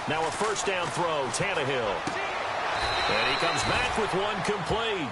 Now a first down throw, Tannehill. And he comes back with one complete.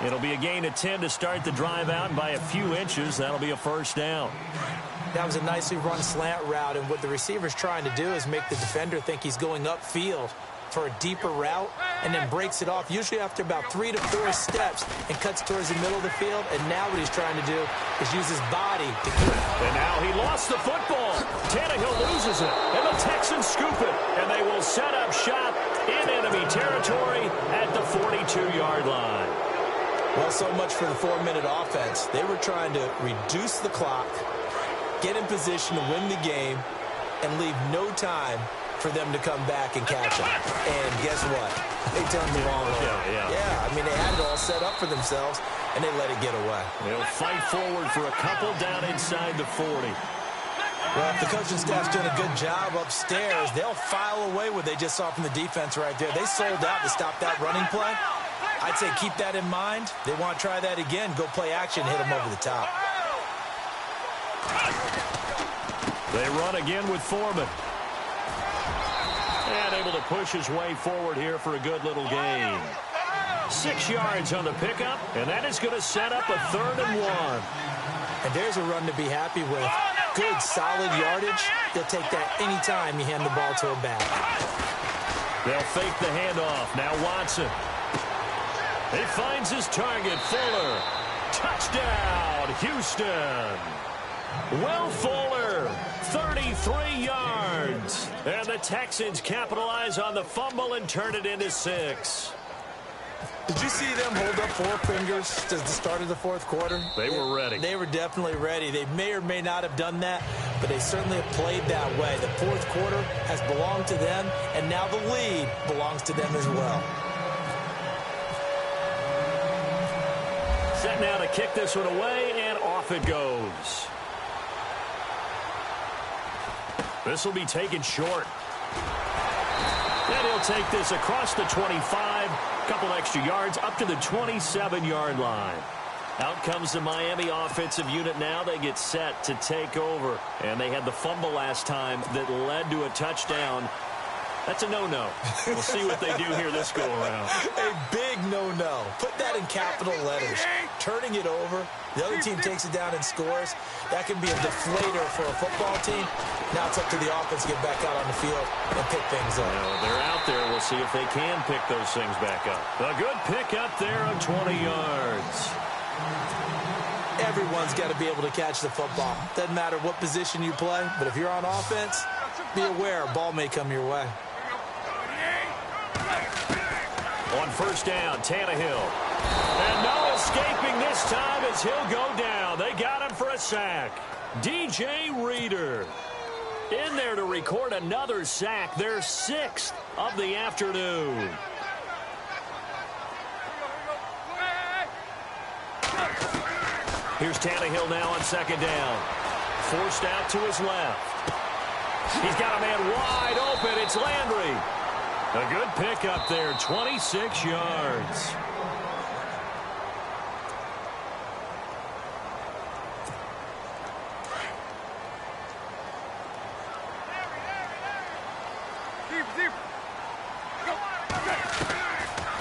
It'll be a gain of 10 to start the drive out, and by a few inches, that'll be a first down. That was a nicely run slant route, and what the receiver's trying to do is make the defender think he's going upfield for a deeper route, and then breaks it off, usually after about 3 to 4 steps, and cuts towards the middle of the field. And now what he's trying to do is use his body to keep it. And now he lost the football. Tannehill loses it, and the Texans scoop it, and they will set up shop in enemy territory at the 42-yard line. Well, so much for the 4-minute offense. They were trying to reduce the clock, get in position to win the game, and leave no time for them to come back and catch them. And guess what? They turned the ball over. Yeah, I mean, they had it all set up for themselves, and they let it get away. They'll fight forward for a couple down inside the 40. Well, if the coaching staff's doing a good job upstairs, they'll file away what they just saw from the defense right there. They sold out to stop that running play. I'd say keep that in mind. They want to try that again. Go play action, hit them over the top. They run again with Foreman. And able to push his way forward here for a good little gain. 6 yards on the pickup, and that is going to set up a 3rd and 1. And there's a run to be happy with. Good, solid yardage. They'll take that anytime you hand the ball to a back. They'll fake the handoff. Now Watson. He finds his target, Fuller. Touchdown, Houston. Will Fuller, 33 yards. And the Texans capitalize on the fumble and turn it into 6. Did you see them hold up 4 fingers at the start of the 4th quarter? They were ready. They were definitely ready. They may or may not have done that, but they certainly have played that way. The 4th quarter has belonged to them, and now the lead belongs to them as well. Set now to kick this one away, and off it goes. This will be taken short. And he'll take this across the 25, couple extra yards up to the 27-yard line. Out comes the Miami offensive unit now. They get set to take over. And they had the fumble last time that led to a touchdown. That's a no-no. We'll see what they do here this go-around. A big no-no. Put that in capital letters. Turning it over. The other team takes it down and scores. That can be a deflator for a football team. Now it's up to the offense to get back out on the field and pick things up. Well, they're out there. We'll see if they can pick those things back up. A good pick up there on 20 yards. Everyone's got to be able to catch the football. Doesn't matter what position you play, but if you're on offense, be aware a ball may come your way. On first down, Tannehill. And no escaping this time as he'll go down. They got him for a sack. DJ Reader in there to record another sack. Their 6th of the afternoon. Here's Tannehill now on second down. Forced out to his left. He's got a man wide open. It's Landry. A good pick up there, 26 yards.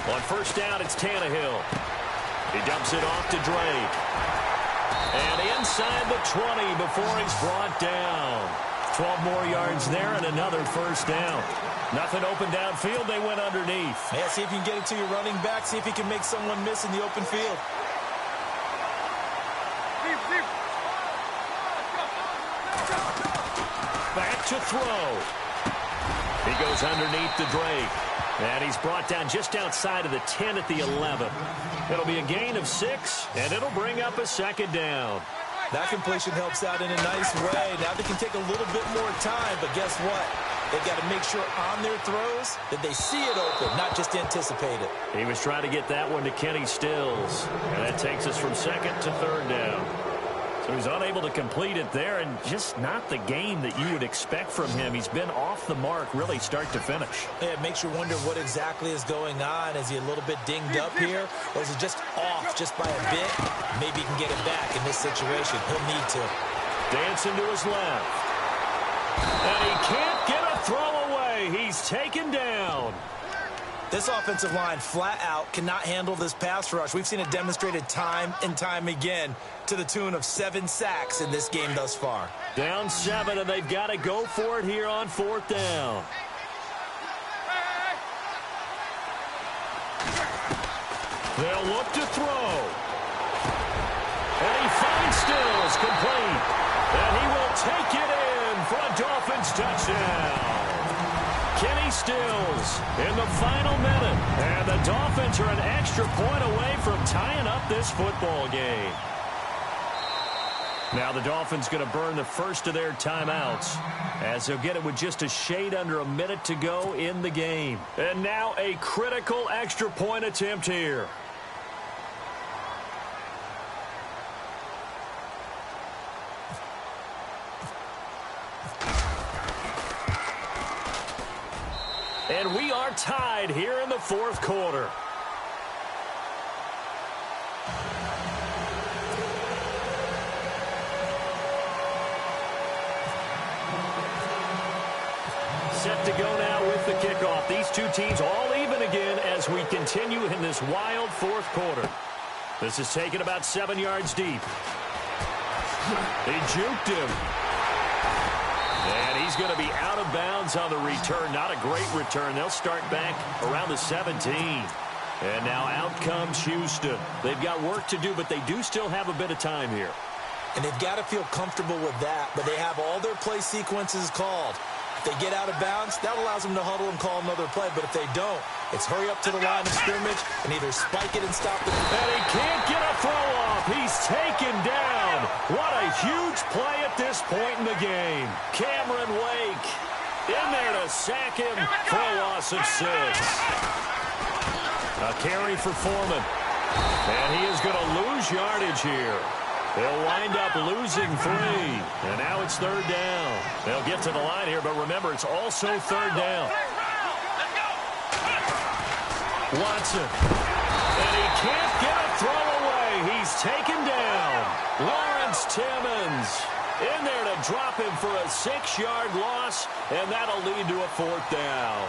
On first down, it's Tannehill. He dumps it off to Drake. And inside the 20 before he's brought down. 12 more yards there and another first down. Nothing open downfield. They went underneath. Yeah, see if you can get it to your running back. See if you can make someone miss in the open field. Back to throw. He goes underneath the Drake. And he's brought down just outside of the 10 at the 11. It'll be a gain of 6, and it'll bring up a second down. That completion helps out in a nice way. Now they can take a little bit more time, but guess what? They've got to make sure on their throws that they see it open, not just anticipate it. He was trying to get that one to Kenny Stills, and that takes us from second to third down. So he's unable to complete it there, and just not the game that you would expect from him. He's been off the mark, really start to finish. Yeah, it makes you wonder what exactly is going on. Is he a little bit dinged up here, or is he just off just by a bit? Maybe he can get it back in this situation. He'll need to. Dancing to his left. And he can't get a throw away. away. He's taken down. This offensive line flat out cannot handle this pass rush. We've seen it demonstrated time and time again to the tune of 7 sacks in this game thus far. Down 7, and they've got to go for it here on 4th down. They'll look to throw. And he finds Stills complete. And he will take it in for a Dolphins touchdown. Kenny Stills in the final minute. And the Dolphins are an extra point away from tying up this football game. Now the Dolphins going to burn the first of their timeouts as they'll get it with just a shade under a minute to go in the game. And now a critical extra point attempt here. And we are tied here in the 4th quarter. Set to go now with the kickoff. These two teams all even again as we continue in this wild 4th quarter. This is taken about 7 yards deep. They juked him. And he's going to be out of bounds on the return. Not a great return. They'll start back around the 17. And now out comes Houston. They've got work to do, but they do still have a bit of time here. And they've got to feel comfortable with that, but they have all their play sequences called. If they get out of bounds, that allows them to huddle and call another play. But if they don't, it's hurry up to the line of scrimmage and either spike it and stop it. And he can't get a throw off. He's taken down. What a huge play at this point in the game. Cameron Wake in there to sack him for a loss of 6. A carry for Foreman. And he is going to lose yardage here. They'll wind up losing 3. And now it's 3rd down. They'll get to the line here, but remember, it's also 3rd down. Watson. And he can't get a throw away. He's taken down. Lawrence Timmons in there to drop him for a 6-yard loss, and that'll lead to a 4th down.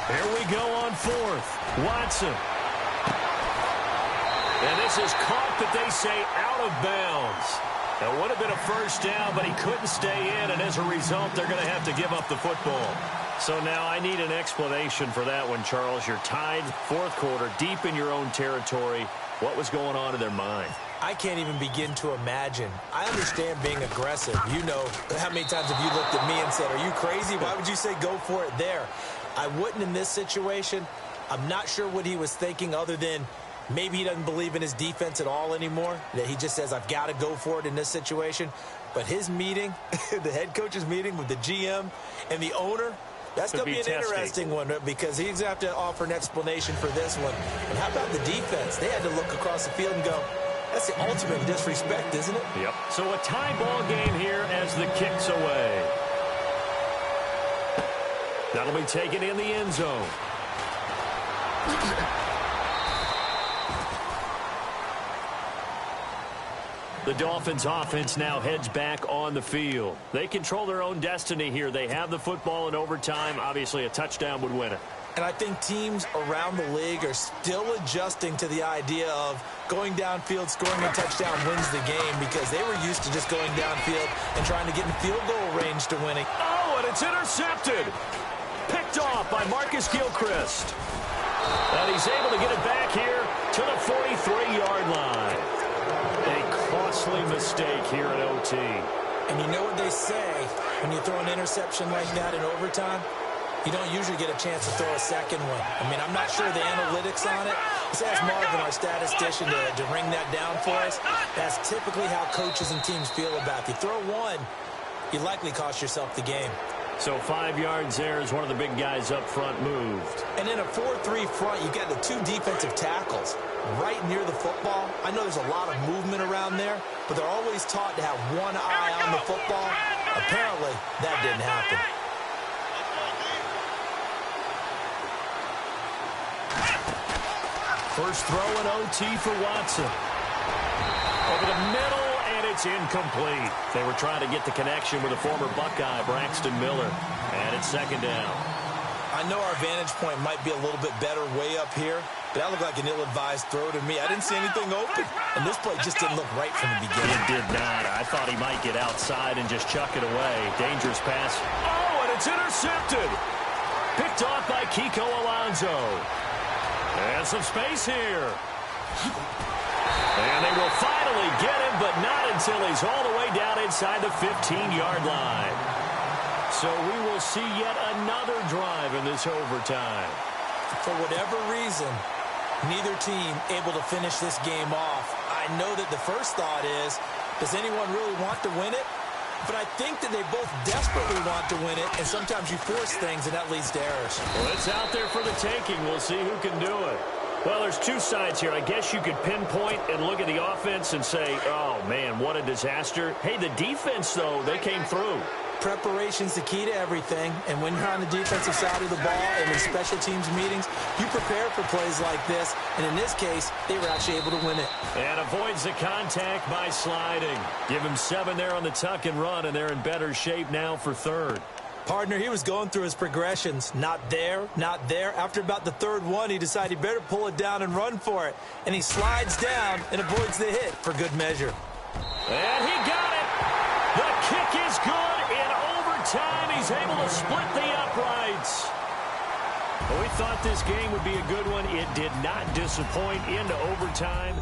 Here we go on 4th. Watson. And this is caught, but they say out of bounds. It would have been a 1st down, but he couldn't stay in, and as a result, they're going to have to give up the football. So now I need an explanation for that one, Charles. You're tied 4th quarter, deep in your own territory. What was going on in their mind? I can't even begin to imagine. I understand being aggressive. You know, how many times have you looked at me and said, are you crazy? Why would you say go for it there? I wouldn't in this situation. I'm not sure what he was thinking other than maybe he doesn't believe in his defense at all anymore, that he just says, I've got to go for it in this situation. But his meeting, the head coach's meeting with the GM and the owner, that's going to be an interesting one because he's going to have to offer an explanation for this one. And how about the defense? They had to look across the field and go, that's the ultimate disrespect, isn't it? Yep. So a tie ball game here as the kick's away. That'll be taken in the end zone. The Dolphins offense now heads back on the field. They control their own destiny here. They have the football in overtime. Obviously, a touchdown would win it. And I think teams around the league are still adjusting to the idea of going downfield, scoring a touchdown wins the game because they were used to just going downfield and trying to get in field goal range to winning. Oh, and it's intercepted. Picked off by Marcus Gilchrist. And he's able to get it back here to the 43-yard line. A costly mistake here at OT. And you know what they say when you throw an interception like that in overtime? You don't usually get a chance to throw a second one. I mean, I'm not sure the analytics on it. Let's ask Marvin, our statistician, to ring that down for us. That's typically how coaches and teams feel about it. If you throw one, you likely cost yourself the game. So 5 yards there as one of the big guys up front moved. And in a 4-3 front, you've got the 2 defensive tackles right near the football. I know there's a lot of movement around there, but they're always taught to have one eye on the football. Apparently, that didn't happen. First throw in OT for Watson. Over the middle, and it's incomplete. They were trying to get the connection with a former Buckeye, Braxton Miller. And it's second down. I know our vantage point might be a little bit better way up here, but that looked like an ill-advised throw to me. I didn't see anything open, and this play just didn't look right from the beginning. It did not. I thought he might get outside and just chuck it away. Dangerous pass. Oh, and it's intercepted. Picked off by Kiko Alonso. And some space here. And they will finally get him, but not until he's all the way down inside the 15-yard line. So we will see yet another drive in this overtime. For whatever reason, neither team able to finish this game off. I know that the first thought is, does anyone really want to win it? But I think that they both desperately want to win it, and sometimes you force things, and that leads to errors. Well, it's out there for the taking. We'll see who can do it. Well, there's two sides here. I guess you could pinpoint and look at the offense and say, oh, man, what a disaster. Hey, the defense, though, they came through. Preparation's the key to everything, and when you're on the defensive side of the ball and in special teams meetings, you prepare for plays like this, and in this case, they were actually able to win it. And avoids the contact by sliding. Give him 7 there on the tuck and run, and they're in better shape now for third. Partner, he was going through his progressions. Not there, not there. After about the third one, he decided he better pull it down and run for it. And he slides down and avoids the hit for good measure. And he got it. The kick is good. In overtime, he's able to split the uprights. Well, we thought this game would be a good one. It did not disappoint into overtime.